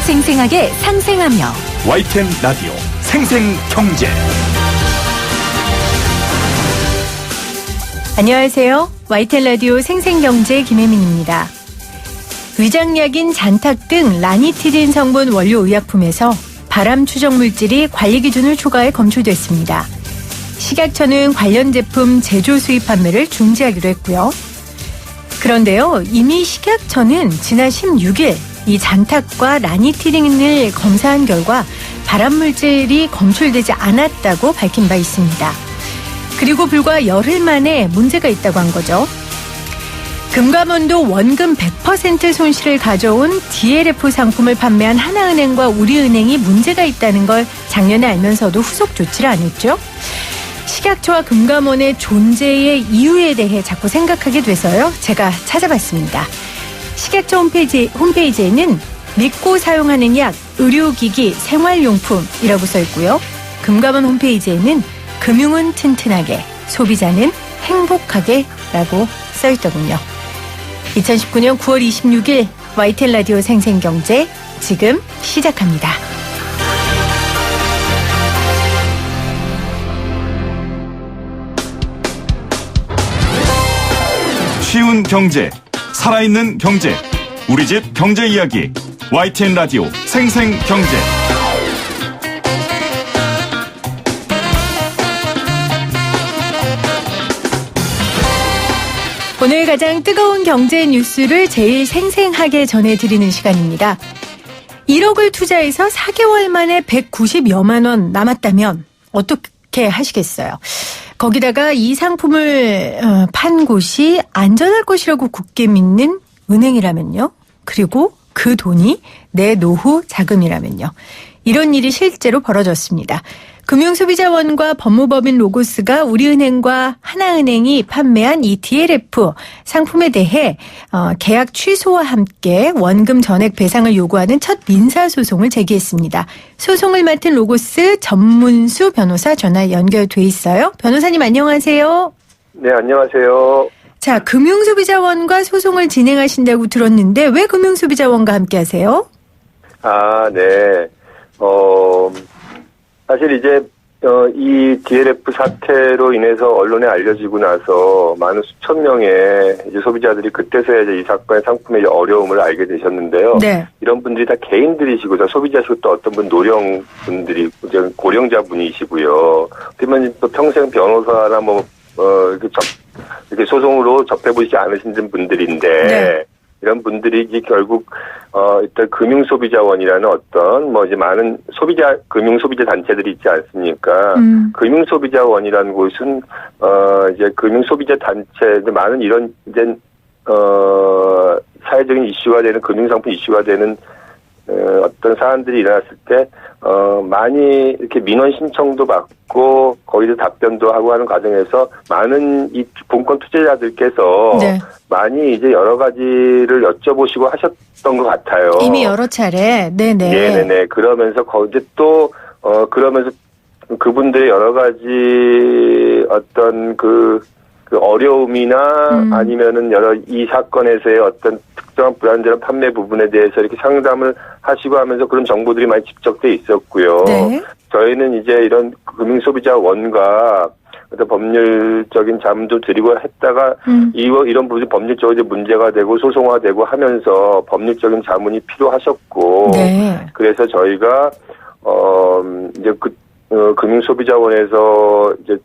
생생하게 상생하며 YTN 라디오 생생경제. 안녕하세요. YTN 라디오 생생경제 김혜민입니다. 위장약인 잔탁 등 라니티린 성분 원료 의약품에서 발암 추적 물질이 관리 기준을 초과해 검출됐습니다. 식약처는 관련 제품 제조 수입 판매를 중지하기로 했고요. 그런데요, 이미 식약처는 지난 16일 이 잔탁과 라니티린을 검사한 결과 발암 물질이 검출되지 않았다고 밝힌 바 있습니다. 그리고 불과 열흘 만에 문제가 있다고 한 거죠. 금감원도 원금 100% 손실을 가져온 DLF 상품을 판매한 하나은행과 우리은행이 문제가 있다는 걸 작년에 알면서도 후속 조치를 안 했죠. 식약처와 금감원의 존재의 이유에 대해 자꾸 생각하게 돼서요. 제가 찾아봤습니다. 식약처 홈페이지에는 믿고 사용하는 약, 의료기기, 생활용품이라고 써 있고요. 금감원 홈페이지에는 금융은 튼튼하게, 소비자는 행복하게 라고 써 있더군요. 2019년 9월 26일 YTN 라디오 생생경제 지금 시작합니다. 쉬운 경제, 살아있는 경제, 우리 집 경제 이야기 YTN 라디오 생생경제. 오늘 가장 뜨거운 경제 뉴스를 제일 생생하게 전해드리는 시간입니다. 1억을 투자해서 4개월 만에 190여만 원 남았다면 어떻게 하시겠어요? 거기다가 이 상품을 판 곳이 안전할 것이라고 굳게 믿는 은행이라면요. 그리고 그 돈이 내 노후 자금이라면요. 이런 일이 실제로 벌어졌습니다. 금융소비자원과 법무법인 로고스가 우리은행과 하나은행이 판매한 이 DLF 상품에 대해 계약 취소와 함께 원금 전액 배상을 요구하는 첫 민사소송을 제기했습니다. 소송을 맡은 로고스 전문수 변호사 전화 연결돼 있어요. 변호사님 안녕하세요. 네, 안녕하세요. 자, 금융소비자원과 소송을 진행하신다고 들었는데 왜 금융소비자원과 함께 하세요? 아, 네. 사실 이제 이 DLF 사태로 인해서 언론에 알려지고 나서 많은 수천 명의 이제 소비자들이 그때서야 이제 이 사건의 상품의 어려움을 알게 되셨는데요. 네. 이런 분들이 다 개인들이시고 다 소비자시고 또 어떤 분 노령 분들이 고령자 분이시고요. 그러면 또 평생 변호사나 이렇게 소송으로 접해보시지 않으신 분들인데. 네. 이런 분들이 이제 결국 일단 금융소비자원이라는 어떤 이제 많은 금융소비자 단체들이 있지 않습니까? 금융소비자원이라는 곳은 이제 금융소비자 단체 많은 이런 이제 사회적인 이슈가 되는 금융상품 이슈가 되는 어떤 사안들이 일어났을 때 많이 이렇게 민원 신청도 받고 거기서 답변도 하고 하는 과정에서 많은 이 본권 투자자들께서 네. 많이 이제 여러 가지를 여쭤보시고 하셨던 것 같아요. 이미 여러 차례. 네네. 네네네. 그러면서 이제 또 그러면서 그분들의 여러 가지 어떤 그 어려움이나 아니면은 이 사건에서의 어떤 특정한 불안전한 판매 부분에 대해서 이렇게 상담을 하시고 하면서 그런 정보들이 많이 집적돼 있었고요. 네. 저희는 이제 이런 금융소비자원과 어떤 법률적인 자문도 드리고 했다가 이런 부분이 법률적으로 이제 문제가 되고 소송화되고 하면서 법률적인 자문이 필요하셨고 네. 그래서 저희가 이제 금융소비자원에서 이제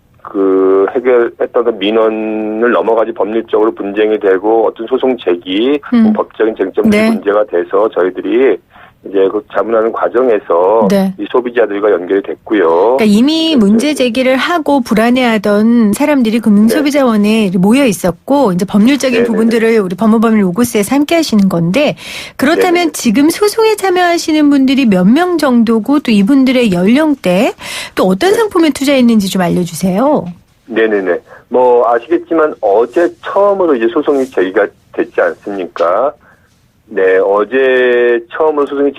해결했던 그 민원을 넘어가지 법률적으로 분쟁이 되고 어떤 소송 제기, 법적인 쟁점들이 네. 문제가 돼서 저희들이 이제 그 자문하는 과정에서 네. 이 소비자들과 연결이 됐고요. 그러니까 이미 문제 제기를 하고 불안해하던 사람들이 금융소비자원에 네. 모여 있었고 이제 법률적인 네네네. 부분들을 우리 법무법인 로고스에서 함께 하시는 건데 그렇다면 네네. 지금 소송에 참여하시는 분들이 몇 명 정도고 또 이분들의 연령대 또 어떤 네. 상품에 투자했는지 좀 알려주세요. 네네네. 아시겠지만 어제 처음으로 이제 소송이 제기가 됐지 않습니까? 네, 어제 처음으로 소송이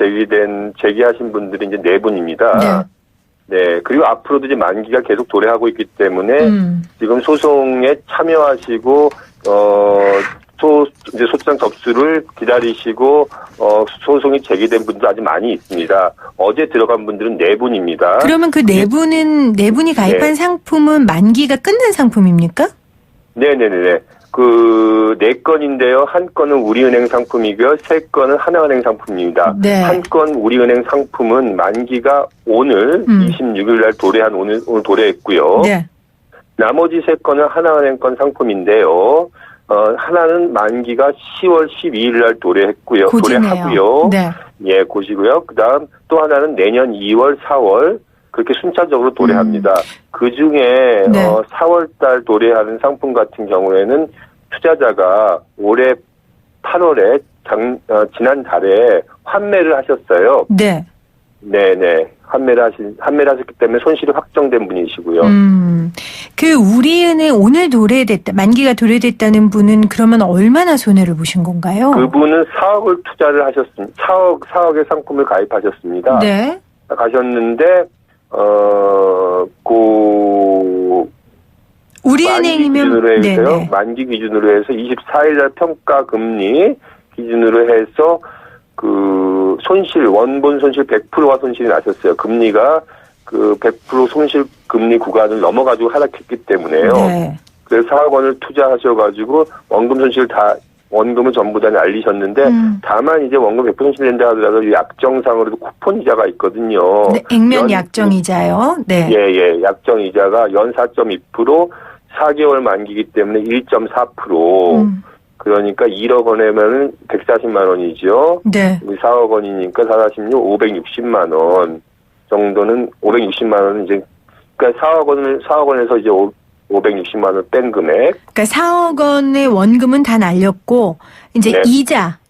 제기하신 분들이 이제 4분입니다. 네. 네, 그리고 앞으로도 이제 만기가 계속 도래하고 있기 때문에 지금 소송에 참여하시고, 이제 소장 접수를 기다리시고 소송이 제기된 분도 아주 많이 있습니다. 어제 들어간 분들은 4분입니다. 그러면 그 네 분이 가입한 네. 상품은 만기가 끝난 상품입니까? 네네네. 그 4건인데요. 한 건은 우리은행 상품이고요. 3건은 하나은행 상품입니다. 네. 한 건 우리은행 상품은 만기가 오늘 26일 날 도래한 오늘 도래했고요. 네. 나머지 3건은 하나은행 건 상품인데요. 하나는 만기가 10월 12일 날 도래했고요. 고지네요. 도래하고요. 네. 예, 고시고요. 그다음 또 하나는 내년 2월, 4월 그렇게 순차적으로 도래합니다. 그 중에 네. 4월 달 도래하는 상품 같은 경우에는 투자자가 올해 8월에 지난 달에 환매를 하셨어요. 네. 네네. 환매를 하셨기 때문에 손실이 확정된 분이시고요. 그 우리은행 오늘 만기가 도래됐다는 분은 그러면 얼마나 손해를 보신 건가요? 그분은 4억을 투자를 하셨습니다. 4억의 상품을 가입하셨습니다. 네. 가셨는데, 우리은행이면 네네. 만기 기준으로 해서 24일 날 평가 금리 기준으로 해서 그 원본 손실 100%가 손실이 나셨어요. 금리가 그 100% 손실 금리 구간을 넘어가지고 하락했기 때문에요. 네. 그래서 4억 원을 투자하셔가지고 원금을 전부 다 날리셨는데 다만 이제 원금 100% 손실 낸다 하더라도 약정상으로도 쿠폰 이자가 있거든요. 네, 액면 약정이자요. 네. 예. 약정 이자가 연 4.2% 4개월 만기이기 때문에 1.4%. 그러니까 1억 원이면은 140만 원이죠. 네. 4억 원이니까 446, 560만 원 정도는 560만 원은 이제 그러니까 4억 원에서 이제 560만 원 뺀 금액. 그러니까 4억 원의 원금은 다 날렸고 이제 네.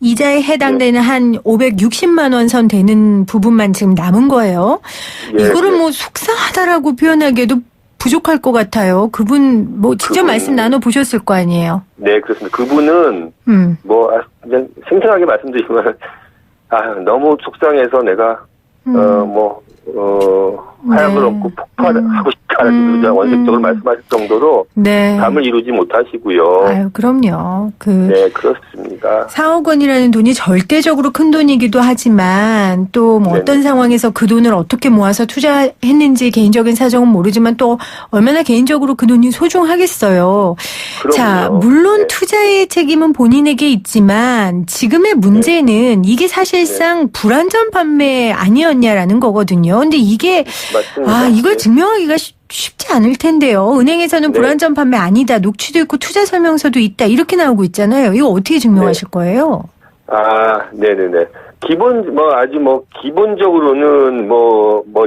이자에 해당되는 한 560만 원 선 되는 부분만 지금 남은 거예요. 예, 이거를 뭐 속상하다라고 표현하기에도 부족할 것 같아요. 그분 직접 말씀 나눠 보셨을 거 아니에요. 네, 그렇습니다. 그분은 그냥 생생하게 말씀드리면 너무 속상해서 내가 화약을 얻고 폭발하고 싶다는 원색적으로 말씀하실 정도로 네. 담을 이루지 못하시고요. 아유, 그럼요. 네, 그렇습니다. 4억 원이라는 돈이 절대적으로 큰 돈이기도 하지만 또 뭐 어떤 상황에서 그 돈을 어떻게 모아서 투자했는지 개인적인 사정은 모르지만 또 얼마나 개인적으로 그 돈이 소중하겠어요. 그럼요. 자, 물론 투자의 책임은 본인에게 있지만 지금의 문제는 이게 사실상 불안전 판매 아니었냐라는 거거든요. 근데 이게 맞습니다. 이걸 증명하기가 쉽지 않을 텐데요. 은행에서는 불안전 판매 아니다. 녹취도 있고 투자 설명서도 있다. 이렇게 나오고 있잖아요. 이거 어떻게 증명하실 거예요? 네네네. 기본적으로는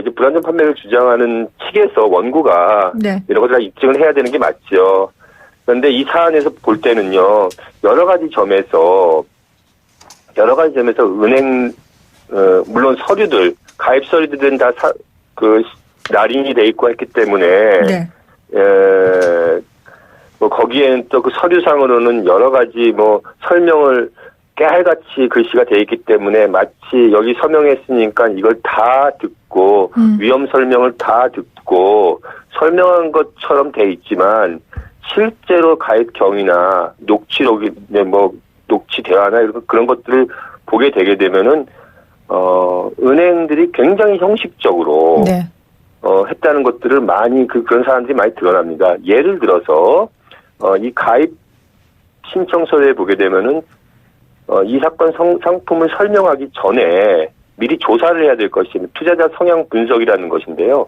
이제 불안전 판매를 주장하는 측에서 원고가 이런 것을 다 입증을 해야 되는 게 맞죠. 그런데 이 사안에서 볼 때는요, 여러 가지 점에서 은행, 물론 서류들, 가입 서류들은 다 날인이 돼 있고 했기 때문에, 거기에는 또 그 서류상으로는 여러 가지 설명을 깨알같이 글씨가 돼 있기 때문에 마치 여기 서명했으니까 이걸 다 듣고 위험 설명을 다 듣고 설명한 것처럼 돼 있지만 실제로 가입 경위나 녹취록이 녹취 대화나 그런 것들을 보게 되게 되면은 은행들이 굉장히 형식적으로 했다는 것들을 많이 그런 사람들이 많이 드러납니다. 예를 들어서 이 가입 신청서에 보게 되면은 이 사건 상품을 설명하기 전에 미리 조사를 해야 될 것이 투자자 성향 분석이라는 것인데요.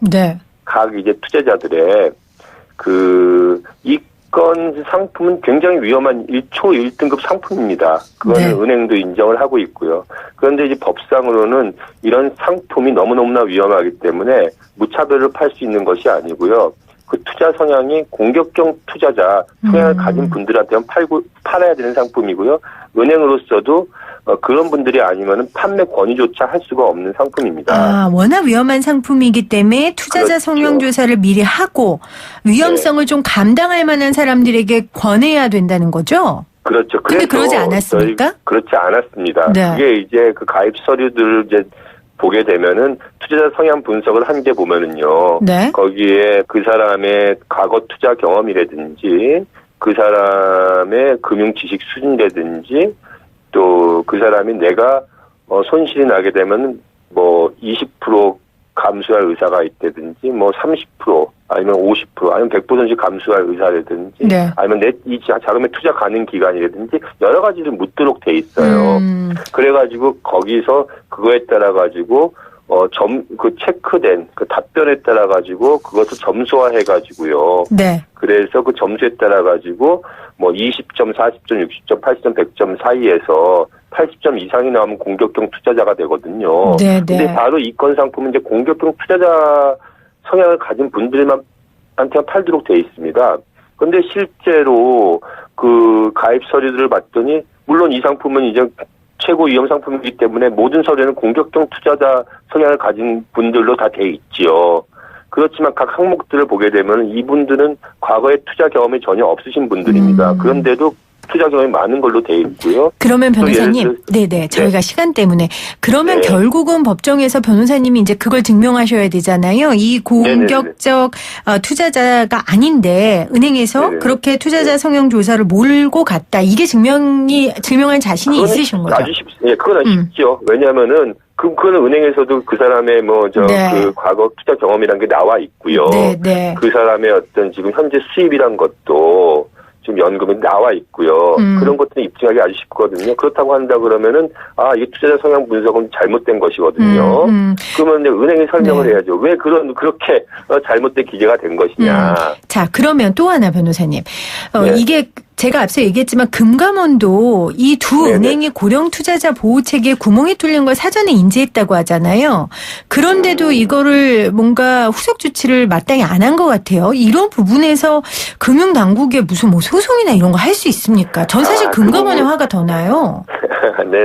각 이제 투자자들의 이 건 상품은 굉장히 위험한 1초 1등급 상품입니다. 그거는 은행도 인정을 하고 있고요. 그런데 이제 법상으로는 이런 상품이 너무너무나 위험하기 때문에 무차별을 팔 수 있는 것이 아니고요. 그 투자 성향이 공격형 투자자 성향을 가진 분들한테는 팔아야 되는 상품이고요. 은행으로서도 그런 분들이 아니면 판매 권유조차 할 수가 없는 상품입니다. 워낙 위험한 상품이기 때문에 투자자 성향 조사를 미리 하고 위험성을 좀 감당할 만한 사람들에게 권해야 된다는 거죠? 그렇죠. 근데 그러지 않았습니까? 그렇지 않았습니다. 그게 이제 그 가입 서류들을 이제 보게 되면은 투자자 성향 분석을 한 게 보면은요. 거기에 그 사람의 과거 투자 경험이라든지 그 사람의 금융 지식 수준이라든지 또 그 사람이 내가 손실이 나게 되면 뭐 20% 감수할 의사가 있다든지 뭐 30% 아니면 50% 아니면 100% 감수할 의사라든지 네. 아니면 내 이 자금에 투자 가능 기간이라든지 여러 가지를 묻도록 돼 있어요. 그래가지고 거기서 그거에 따라 가지고 그 체크된 그 답변에 따라 가지고 그것을 점수화해 가지고요. 네. 그래서 그 점수에 따라 가지고 뭐 20점, 40점, 60점, 80점, 100점 사이에서 80점 이상이 나오면 공격형 투자자가 되거든요. 네, 네. 근데 바로 이권 상품은 이제 공격형 투자자 성향을 가진 분들한테만 팔도록 돼 있습니다. 근데 실제로 그 가입 서류들을 봤더니 물론 이 상품은 이제 최고 위험 상품이기 때문에 모든 서류는 공격형 투자자 성향을 가진 분들로 다 돼 있지요. 그렇지만 각 항목들을 보게 되면 이분들은 과거에 투자 경험이 전혀 없으신 분들입니다. 그런데도 투자 경험이 많은 걸로 돼 있고요. 그러면 또 변호사님, 네네, 저희가 시간 때문에 그러면 네. 결국은 법정에서 변호사님이 이제 그걸 증명하셔야 되잖아요. 이 공격적 투자자가 아닌데 은행에서 네네. 그렇게 투자자 성향 조사를 몰고 갔다. 이게 증명할 자신이 있으신 거죠? 그건 아주 쉽죠. 왜냐하면은 그거는 은행에서도 그 사람의 네. 그 과거 투자 경험이란 게 나와 있고요. 네. 그 사람의 어떤 지금 현재 수입이란 것도 지금 연금이 나와 있고요. 그런 것들은 입증하기 아주 쉽거든요. 그렇다고 한다 그러면은 이게 투자자 성향 분석은 잘못된 것이거든요. 그러면 이제 은행이 설명을 네. 해야죠. 왜 그렇게 잘못된 기재가 된 것이냐. 자, 그러면 또 하나 변호사님. 네. 이게 제가 앞서 얘기했지만 금감원도 이 두 네네. 은행이 고령 투자자 보호 체계에 구멍이 뚫린 걸 사전에 인지했다고 하잖아요. 그런데도 이거를 뭔가 후속 조치를 마땅히 안 한 것 같아요. 이런 부분에서 금융당국에 무슨 뭐 소송이나 이런 거 할 수 있습니까? 전 사실 금감원의 화가 더 나요. 네,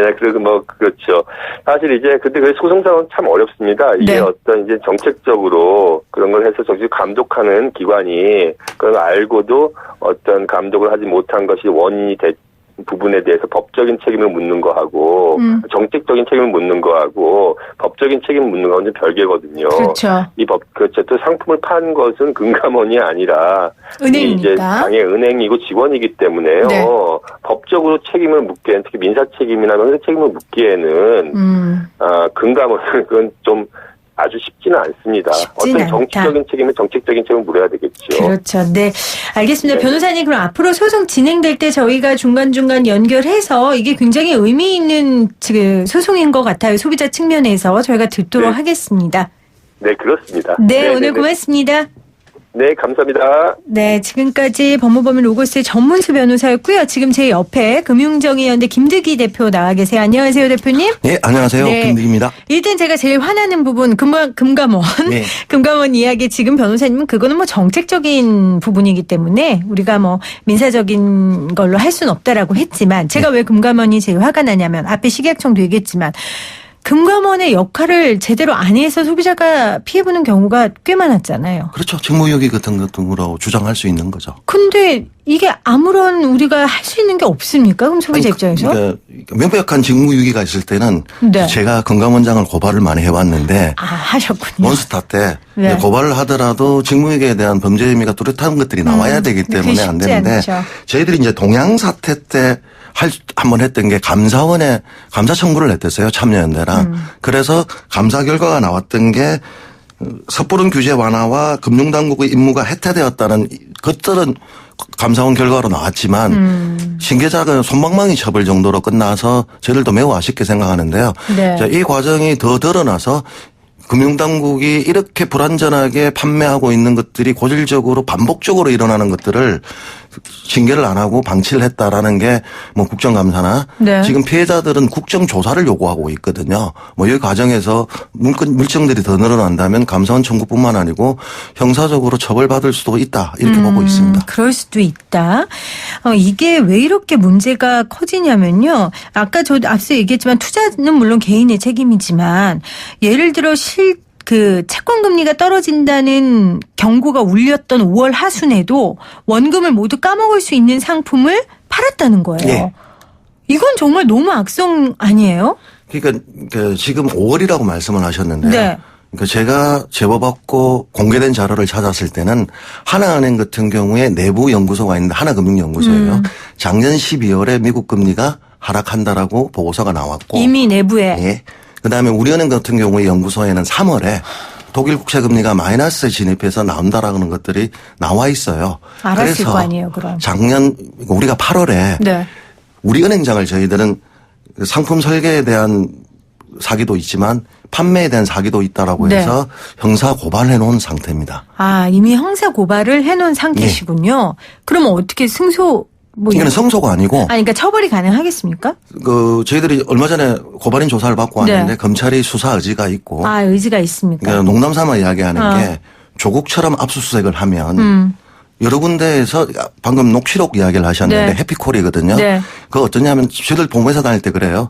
그렇죠. 사실 이제, 근데 그 소송상은 참 어렵습니다. 이게 네. 어떤 이제 정책적으로 그런 걸 해서 정식 감독하는 기관이 그걸 알고도 어떤 감독을 하지 못한 것이 원인이 부분에 대해서 법적인 책임을 묻는 거하고 정책적인 책임을 묻는 거하고 법적인 책임을 묻는 거는 좀 별개거든요. 그렇죠. 그렇죠. 또 상품을 판 것은 금감원이 아니라 은행이니까. 이제 당의 은행이고 직원이기 때문에요. 네. 법적으로 책임을 묻기에는 특히 민사 책임이나 민사 책임을 묻기에는 금감원은 그건 좀 아주 쉽지는 않습니다. 쉽지는 어떤 정치적인 책임은 정책적인 책임을 물어야 되겠죠. 그렇죠. 네. 알겠습니다. 네. 변호사님, 그럼 앞으로 소송 진행될 때 저희가 중간중간 연결해서 이게 굉장히 의미 있는 소송인 것 같아요. 소비자 측면에서 저희가 듣도록 네. 하겠습니다. 네, 그렇습니다. 네, 오늘 고맙습니다. 네, 감사합니다. 네, 지금까지 법무법인 로고스의 전문수 변호사였고요. 지금 제 옆에 금융정의연대 김득희 대표 나와 계세요. 안녕하세요, 대표님. 네, 안녕하세요. 네. 김득입니다. 일단 제가 제일 화나는 부분 금감원. 네. 금감원 이야기 지금 변호사님은 그거는 뭐 정책적인 부분이기 때문에 우리가 뭐 민사적인 걸로 할 수는 없다라고 했지만 제가 왜 금감원이 제일 화가 나냐면 앞에 식약청도 얘기했지만 금감원의 역할을 제대로 안 해서 소비자가 피해보는 경우가 꽤 많았잖아요. 그렇죠. 직무유기 같은 것 등으로 주장할 수 있는 거죠. 근데 이게 아무런 우리가 할 수 있는 게 없습니까? 그럼 소비자 입장에서? 그러니까 명백한 직무유기가 있을 때는 네. 제가 금감원장을 고발을 많이 해왔는데 하셨군요. 원스타 때 네. 고발을 하더라도 직무유기에 대한 범죄 혐의가 뚜렷한 것들이 나와야 되기 그게 때문에 안 쉽지 되는데 않죠. 저희들이 이제 동양 사태 때 한번 했던 게 감사원에 감사 청구를 냈댔어요. 참여연대랑. 그래서 감사 결과가 나왔던 게 섣부른 규제 완화와 금융당국의 임무가 해태되었다는 것들은 감사원 결과로 나왔지만 신계자가 솜방망이 처벌 정도로 끝나서 저희들도 매우 아쉽게 생각하는데요. 네. 자, 이 과정이 더 드러나서 금융당국이 이렇게 불완전하게 판매하고 있는 것들이 고질적으로 반복적으로 일어나는 것들을 징계를 안 하고 방치를 했다라는 게 뭐 국정감사나 네. 지금 피해자들은 국정조사를 요구하고 있거든요. 뭐 이 과정에서 물증들이 더 늘어난다면 감사원 청구뿐만 아니고 형사적으로 처벌받을 수도 있다 이렇게 보고 있습니다. 그럴 수도 있다. 이게 왜 이렇게 문제가 커지냐면요. 아까 저도 앞서 얘기했지만 투자는 물론 개인의 책임이지만 예를 들어 채권 금리가 떨어진다는 경고가 울렸던 5월 하순에도 원금을 모두 까먹을 수 있는 상품을 팔았다는 거예요. 네. 이건 정말 너무 악성 아니에요? 그러니까 지금 5월이라고 말씀을 하셨는데요. 네. 그러니까 제가 제보받고 공개된 자료를 찾았을 때는 하나은행 같은 경우에 내부 연구소가 있는데 하나금융연구소예요. 작년 12월에 미국 금리가 하락한다라고 보고서가 나왔고 이미 내부에. 예. 그다음에 우리은행 같은 경우에 연구소에는 3월에 독일 국채 금리가 마이너스에 진입해서 나온다라는 것들이 나와 있어요. 알았을 그래서 거 아니에요, 그럼. 작년 우리가 8월에 네. 우리은행장을 저희들은 상품 설계에 대한 사기도 있지만 판매에 대한 사기도 있다라고 네. 해서 형사 고발해 놓은 상태입니다. 아, 이미 형사 고발을 해놓은 상태시군요. 그러면 어떻게 승소, 이거는 성소가 아니고 그러니까 처벌이 가능하겠습니까? 저희들이 얼마 전에 고발인 조사를 받고 왔는데 네. 검찰이 수사 의지가 있고 아, 의지가 있습니까? 그러니까 농담삼아 이야기하는 게 조국처럼 압수수색을 하면 여러 군데에서 방금 녹취록 이야기를 하셨는데 네. 해피콜이거든요. 네. 그거 어떠냐면 저희들 본부에서 다닐 때 그래요.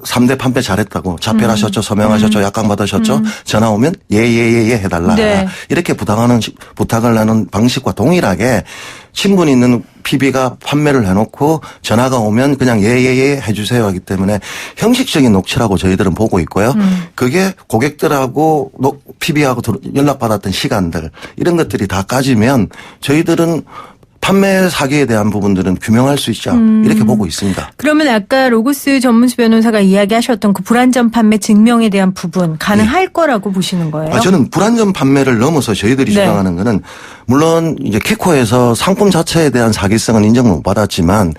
3대 판매 잘했다고 자필하셨죠. 서명하셨죠. 약관 받으셨죠. 전화 오면 예예예예 해달라. 네. 이렇게 부탁을 하는 방식과 동일하게 친분이 있는 PB가 판매를 해놓고 전화가 오면 그냥 예예예 해주세요 하기 때문에 형식적인 녹취라고 저희들은 보고 있고요. 그게 고객들하고 PB하고 연락받았던 시간들 이런 것들이 다 까지면 저희들은 판매 사기에 대한 부분들은 규명할 수 있죠. 이렇게 보고 있습니다. 그러면 아까 로고스 전문수 변호사가 이야기하셨던 그 불안전 판매 증명에 대한 부분 가능할 거라고 보시는 거예요? 저는 불안전 판매를 넘어서 저희들이 네. 주장하는 거는 물론 이제 키코에서 상품 자체에 대한 사기성은 인정을 못 받았지만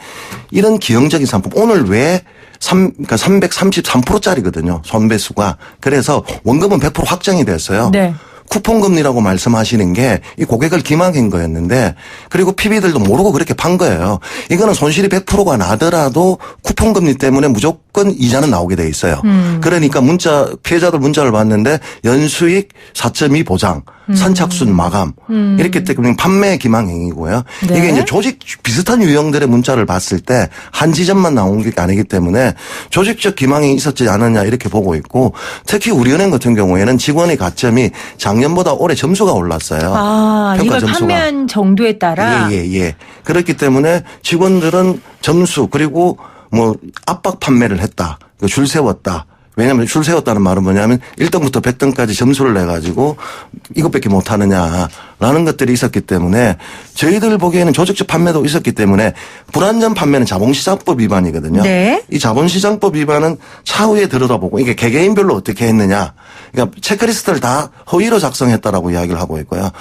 이런 기형적인 상품 오늘 왜 그러니까 333%짜리거든요. 손배수가. 그래서 원금은 100% 확정이 됐어요. 네. 쿠폰 금리라고 말씀하시는 게 이 고객을 기망한 거였는데 그리고 PB들도 모르고 그렇게 판 거예요. 이거는 손실이 100%가 나더라도 쿠폰 금리 때문에 무조건 이자는 나오게 돼 있어요. 그러니까 피해자들 문자를 받는데 연수익 4.2 보장, 선착순 마감 이렇게 때문에 판매 기망행위고요. 네. 이게 이제 조직 비슷한 유형들의 문자를 봤을 때 한 지점만 나온 게 아니기 때문에 조직적 기망이 있었지 않느냐 이렇게 보고 있고 특히 우리은행 같은 경우에는 직원의 가점이 작년보다 올해 점수가 올랐어요. 아, 평가 이걸 점수가. 판매한 정도에 따라. 예. 그렇기 때문에 직원들은 점수 그리고 뭐 압박 판매를 했다. 줄 세웠다. 왜냐하면 줄 세웠다는 말은 뭐냐면 1등부터 100등까지 점수를 내가지고 이것밖에 못하느냐라는 것들이 있었기 때문에 저희들 보기에는 조직적 판매도 있었기 때문에 불안전 판매는 자본시장법 위반이거든요. 네. 이 자본시장법 위반은 차후에 들여다보고 이게 개개인별로 어떻게 했느냐. 그러니까 체크리스트를 다 허위로 작성했다라고 이야기를 하고 있고요.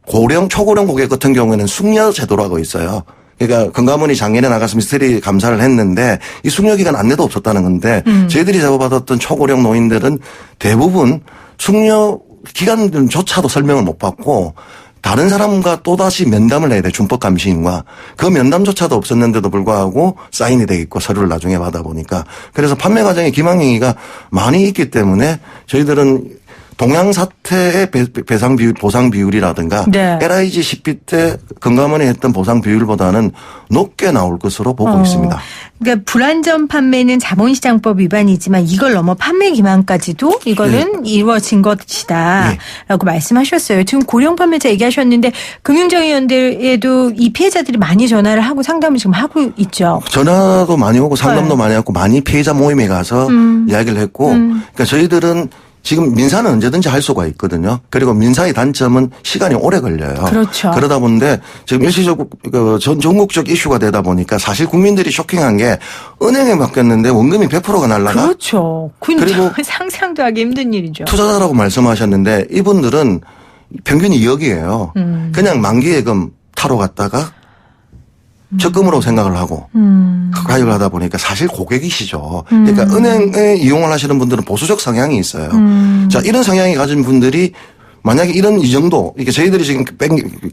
고령, 초고령 고객 같은 경우에는 숙려 제도라고 있어요. 그러니까 금감원이 작년에 나가서 미스터리 감사를 했는데 이 숙려 기간 안내도 없었다는 건데 저희들이 제보받았던 초고령 노인들은 대부분 숙려 기간조차도 설명을 못 받고 다른 사람과 또다시 면담을 해야 돼. 준법감시인과. 그 면담조차도 없었는데도 불구하고 사인이 돼 있고 서류를 나중에 받아보니까. 그래서 판매 과정에 기망행위가 많이 있기 때문에 저희들은 동양 사태의 배상 비율, 보상 비율이라든가 네. LIG 10비 때 금감원이 했던 보상 비율보다는 높게 나올 것으로 보고 있습니다. 그러니까 불안전 판매는 자본시장법 위반이지만 이걸 넘어 판매 기망까지도 이거는 이루어진 것이다라고 말씀하셨어요. 지금 고령 판매자 얘기하셨는데 금융정의연대에도 이 피해자들이 많이 전화를 하고 상담을 지금 하고 있죠. 전화도 많이 오고 상담도 많이 하고 많이 피해자 모임에 가서 이야기를 했고 그러니까 저희들은 지금 민사는 언제든지 할 수가 있거든요. 그리고 민사의 단점은 시간이 오래 걸려요. 그렇죠. 그러다 보는데 지금 일시적 전국적 이슈가 되다 보니까 사실 국민들이 쇼킹한 게 은행에 맡겼는데 원금이 100%가 날라가. 그렇죠. 그리고 상상도 하기 힘든 일이죠. 투자자라고 말씀하셨는데 이분들은 평균이 2억이에요. 그냥 만기예금 타러 갔다가 적금으로 생각을 하고 가입을 하다 보니까 사실 고객이시죠. 그러니까 은행에 이용을 하시는 분들은 보수적 성향이 있어요. 자, 이런 성향이 가진 분들이 만약에 이 정도, 이게 저희들이 지금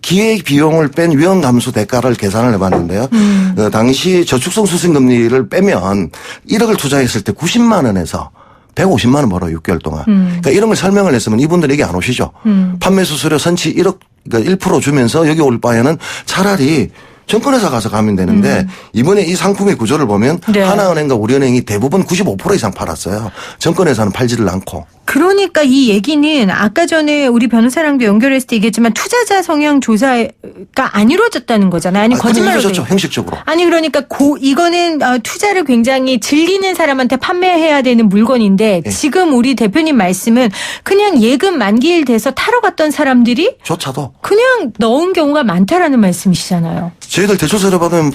기획 비용을 뺀 위험 감수 대가를 계산을 해봤는데요. 당시 저축성 수신금리를 빼면 1억을 투자했을 때 90만 원에서 150만 원 벌어요, 6개월 동안. 그러니까 이런 걸 설명을 했으면 이분들에게 안 오시죠. 판매 수수료 선치 1억, 그러니까 1% 주면서 여기 올 바에는 차라리 증권회사 가서 가면 되는데 이번에 이 상품의 구조를 보면 네. 하나은행과 우리은행이 대부분 95% 이상 팔았어요. 증권회사는 팔지를 않고. 그러니까 이 얘기는 아까 전에 우리 변호사랑도 연결했을 때 얘기했지만 투자자 성향 조사가 안 이루어졌다는 거잖아요. 아니 거짓말로. 이루어졌죠. 형식적으로. 아니 그러니까 이거는 투자를 굉장히 즐기는 사람한테 판매해야 되는 물건인데 예. 지금 우리 대표님 말씀은 그냥 예금 만기일 돼서 타러 갔던 사람들이 조차도. 그냥 넣은 경우가 많다라는 말씀이시잖아요. 저희들 대출세를 받으면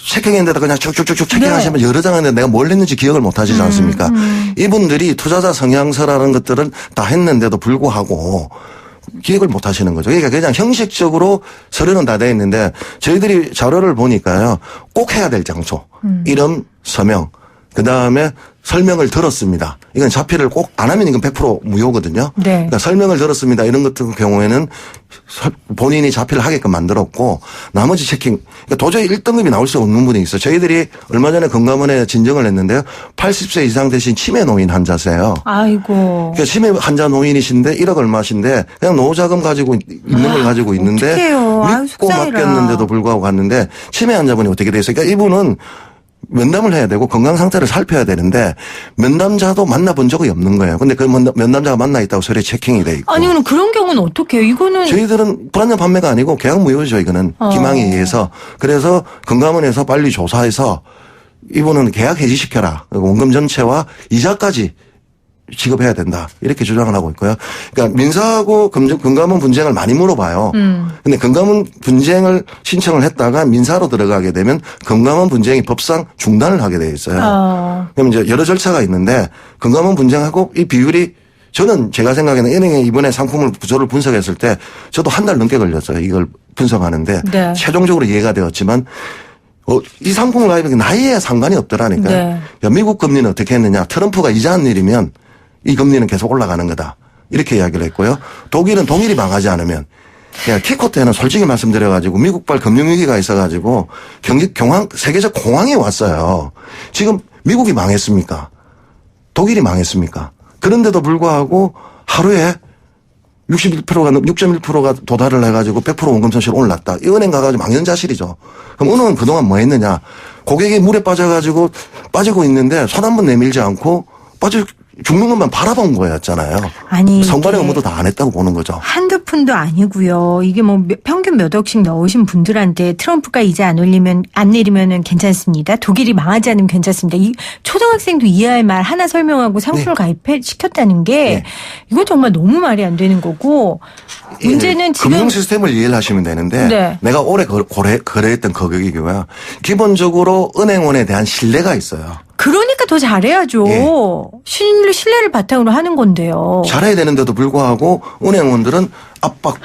체킹했는데다 그냥 쭉쭉쭉쭉 체킹하시면 네. 여러 장 했는데 내가 뭘 했는지 기억을 못 하시지 않습니까? 이분들이 투자자 성향서라는 것들은 다 했는데도 불구하고 기억을 못 하시는 거죠. 그러니까 그냥 형식적으로 서류는 다 돼 있는데 저희들이 자료를 보니까요. 꼭 해야 될 장소. 이름, 서명. 그다음에 설명을 들었습니다. 이건 자필을 꼭 안 하면 이건 100% 무효거든요. 네. 그러니까 설명을 들었습니다. 이런 같은 경우에는 본인이 자필을 하게끔 만들었고 나머지 체킹. 그러니까 도저히 1등급이 나올 수 없는 분이 있어요. 저희들이 얼마 전에 건강원에 진정을 했는데요. 80세 이상 되신 치매 노인 환자세요. 아이고. 그러니까 치매 환자 노인이신데 1억 얼마신데 그냥 노후자금 가지고 있는 걸 가지고 있는데 어떡해요. 아유, 믿고 속상해라. 맡겼는데도 불구하고 갔는데 치매 환자분이 어떻게 돼 있어요? 그러니까 이분은 면담을 해야 되고 건강 상태를 살펴야 되는데 면담자도 만나본 적이 없는 거예요. 근데 그 면담자가 만나 있다고 서류에 체킹이 돼 있고. 아니 그럼 그런 경우는 어떻게 해요? 이거는 저희들은 불안전 판매가 아니고 계약 무효죠. 이거는 기망에 의해서. 그래서 건강원에서 빨리 조사해서 이분은 계약 해지시켜라. 그리고 원금 전체와 이자까지 지급해야 된다. 이렇게 주장을 하고 있고요. 그러니까 민사하고 금감원 분쟁을 많이 물어봐요. 근데 금감원 분쟁을 신청을 했다가 민사로 들어가게 되면 금감원 분쟁이 법상 중단을 하게 돼 있어요. 그럼 이제 여러 절차가 있는데 금감원 분쟁하고 이 비율이 저는 제가 생각에는 은행에 이번에 상품을 구조를 분석했을 때 저도 한 달 넘게 걸렸어요. 이걸 분석하는데 네. 최종적으로 이해가 되었지만 이 상품을 가입하기 나이에 상관이 없더라니까요. 네. 미국 금리는 어떻게 했느냐. 트럼프가 이자한 일이면 이 금리는 계속 올라가는 거다. 이렇게 이야기를 했고요. 독일은 동일이 망하지 않으면 키코 때는 솔직히 말씀드려가지고 미국발 금융위기가 있어가지고 세계적 공황이 왔어요. 지금 미국이 망했습니까? 독일이 망했습니까? 그런데도 불구하고 하루에 6.1%가 도달을 해가지고 100% 원금 손실 올랐다. 이 은행 가가지고 망연자실이죠. 그럼 은행은 그동안 뭐 했느냐. 고객이 물에 빠지고 있는데 손 한 번 내밀지 않고 죽는 것만 바라본 거였잖아요. 아니 성과의 업무도 다 안 했다고 보는 거죠. 한두 푼도 아니고요. 이게 뭐 평균 몇 억씩 넣으신 분들한테 트럼프가 이자 안 내리면은 괜찮습니다. 독일이 망하지 않으면 괜찮습니다. 이 초등학생도 이해할 말 하나 설명하고 상품을 가입시켰다는 게 이건 정말 너무 말이 안 되는 거고 문제는 지금 금융 시스템을 이해를 하시면 되는데 네. 내가 올해 거래했던 거액이고요. 기본적으로 은행원에 대한 신뢰가 있어요. 그러니까 더 잘해야죠. 예. 신뢰를 바탕으로 하는 건데요. 잘해야 되는데도 불구하고 은행원들은 압박과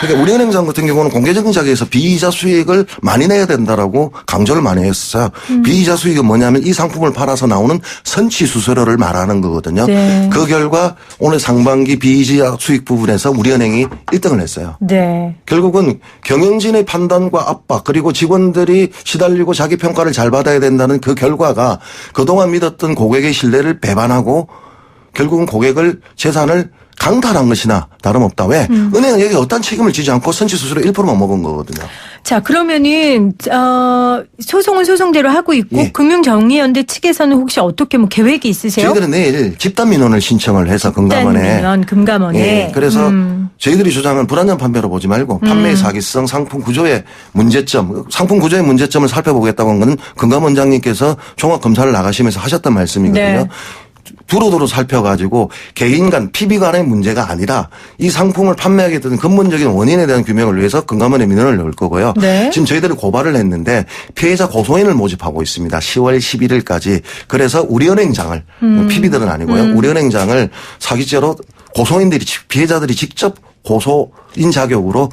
그러니까 우리은행장 같은 경우는 공개적인 자기에서 비이자 수익을 많이 내야 된다라고 강조를 많이 했어요. 비이자 수익은 뭐냐면 이 상품을 팔아서 나오는 선취 수수료를 말하는 거거든요. 네. 그 결과 오늘 상반기 비이자 수익 부분에서 우리은행이 1등을 했어요. 네. 결국은 경영진의 판단과 압박 그리고 직원들이 시달리고 자기 평가를 잘 받아야 된다는 그 결과가 그동안 믿었던 고객의 신뢰를 배반하고 결국은 고객을 재산을 강탈한 것이나 다름없다. 왜? 은행은 여기 어떤 책임을 지지 않고 선취수수료 1%만 먹은 거거든요. 자, 그러면은 소송은 소송대로 하고 있고 예. 금융정리연대 측에서는 혹시 어떻게 뭐 계획이 있으세요? 저희들은 내일 집단민원을 신청을 해서 금감원에. 금감원에. 예, 그래서 저희들이 주장은 불안전 판매로 보지 말고 판매의 사기성, 상품 구조의 문제점, 상품 구조의 문제점을 살펴보겠다고 한 건 금감원장님께서 종합검사를 나가시면서 하셨던 말씀이거든요. 네. 두루두루 살펴가지고 개인 간 PB 간의 문제가 아니라 이 상품을 판매하게 된 근본적인 원인에 대한 규명을 위해서 금감원에 민원을 넣을 거고요. 네. 지금 저희들이 고발을 했는데 피해자 고소인을 모집하고 있습니다. 10월 11일까지. 그래서 우리은행장을 PB들은 아니고요. 우리은행장을 사기죄로 고소인들이 피해자들이 직접 고소인 자격으로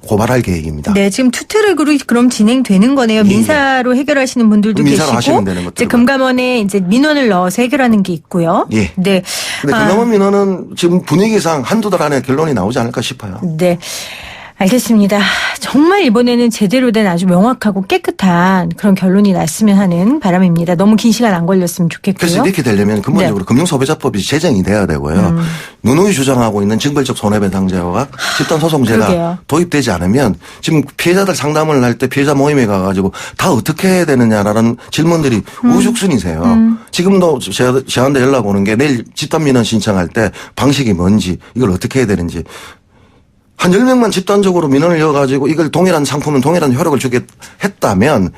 고발할 계획입니다. 네, 지금 투트랙으로 그럼 진행되는 거네요. 민사로 해결하시는 분들도 민사로 계시고, 하시면 되는 것들. 이제 금감원에 이제 민원을 넣어서 해결하는 게 있고요. 예. 네. 근데 금감원 민원은 지금 분위기상 한두 달 안에 결론이 나오지 않을까 싶어요. 네. 알겠습니다. 정말 이번에는 제대로 된 아주 명확하고 깨끗한 그런 결론이 났으면 하는 바람입니다. 너무 긴 시간 안 걸렸으면 좋겠고요. 그래서 이렇게 되려면 근본적으로 네. 금융소비자법이 제정이 돼야 되고요. 누누이 주장하고 있는 징벌적 손해배상제와 집단소송제가 그러게요. 도입되지 않으면 지금 피해자들 상담을 할 때 피해자 모임에 가가지고 다 어떻게 해야 되느냐라는 질문들이 우죽순이세요. 지금도 저한테 연락 오는 게 내일 집단민원 신청할 때 방식이 뭔지 이걸 어떻게 해야 되는지 한 10명만 집단적으로 민원을 이어가지고 이걸 동일한 상품은 동일한 효력을 주게 했다면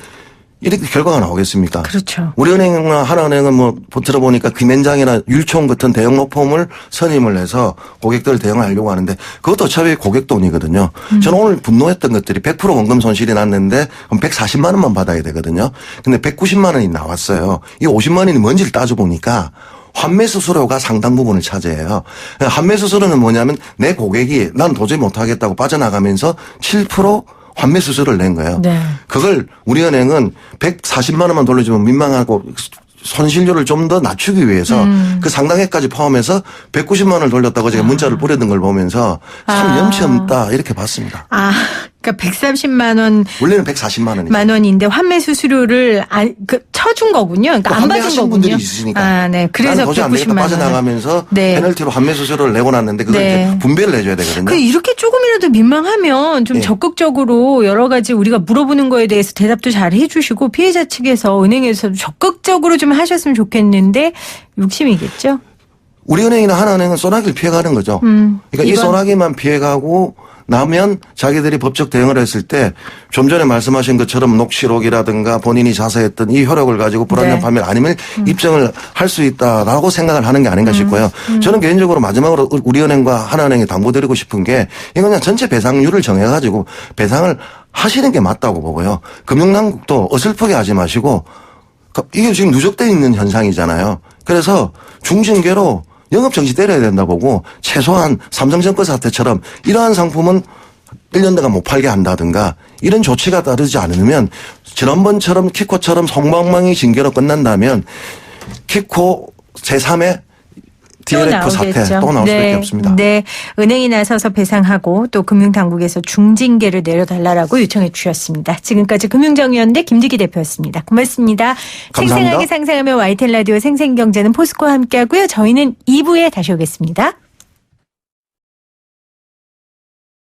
이렇게 결과가 나오겠습니까? 그렇죠. 우리은행이나 하나은행은 뭐 들어보니까 금연장이나 율총 같은 대형 로펌을 선임을 해서 고객들을 대응하려고 하는데 그것도 어차피 고객 돈이거든요. 저는 오늘 분노했던 것들이 100% 원금 손실이 났는데 그럼 140만 원만 받아야 되거든요. 근데 190만 원이 나왔어요. 이 50만 원이 뭔지를 따져보니까 환매 수수료가 상당 부분을 차지해요. 환매 수수료는 뭐냐면 내 고객이 난 도저히 못하겠다고 빠져나가면서 7% 환매 수수료를 낸 거예요. 네. 그걸 우리은행은 140만 원만 돌려주면 민망하고 손실률을 좀 더 낮추기 위해서 그 상당액까지 포함해서 190만 원을 돌렸다고 제가 문자를 뿌렸던 걸 보면서 참 염치 없다 이렇게 봤습니다. 그러니까 130만 원 원래는 140만 원이죠. 만 원인데 환매 수수료를 쳐준 거군요. 그러니까 안 받은 환매하신 거군요. 분들이 있으니까. 네. 그래서 나는 도저히 안 되겠다 190만 원. 빠져나가면서 네. 페널티로 환매 수수료를 내고 났는데 그걸 네. 이제 분배를 해줘야 되거든요. 그 이렇게 조금이라도 민망하면 좀 네. 적극적으로 여러 가지 우리가 물어보는 거에 대해서 대답도 잘 해주시고 피해자 측에서 은행에서 적극적으로 좀 하셨으면 좋겠는데 욕심이겠죠. 우리은행이나 하나은행은 소나기를 피해가는 거죠. 그러니까 이 이건- 소나기만 피해가고 나면 자기들이 법적 대응을 했을 때 좀 전에 말씀하신 것처럼 녹취록이라든가 본인이 자서했던 이 효력을 가지고 불안전 네. 판매를 아니면 입증을 할 수 있다라고 생각을 하는 게 아닌가 싶고요. 저는 개인적으로 마지막으로 우리은행과 하나은행에 당부드리고 싶은 게 이건 그냥 전체 배상률을 정해가지고 배상을 하시는 게 맞다고 보고요. 금융당국도 어설프게 하지 마시고 이게 지금 누적되어 있는 현상이잖아요. 그래서 중징계로 영업정지 때려야 된다 보고 최소한 삼성증권 사태처럼 이러한 상품은 1년 동안 못 팔게 한다든가 이런 조치가 따르지 않으면 지난번처럼 키코처럼 송방망이 징계로 끝난다면 키코 제3의 DLF 사태 또 나올 수밖에 없습니다. 네. 은행이 나서서 배상하고 또 금융당국에서 중징계를 내려달라고 요청해 주셨습니다. 지금까지 금융정의연대 김득희 대표였습니다. 고맙습니다. 감사합니다. 생생하게 상상하며 YTN 라디오 생생경제는 포스코와 함께하고요. 저희는 2부에 다시 오겠습니다.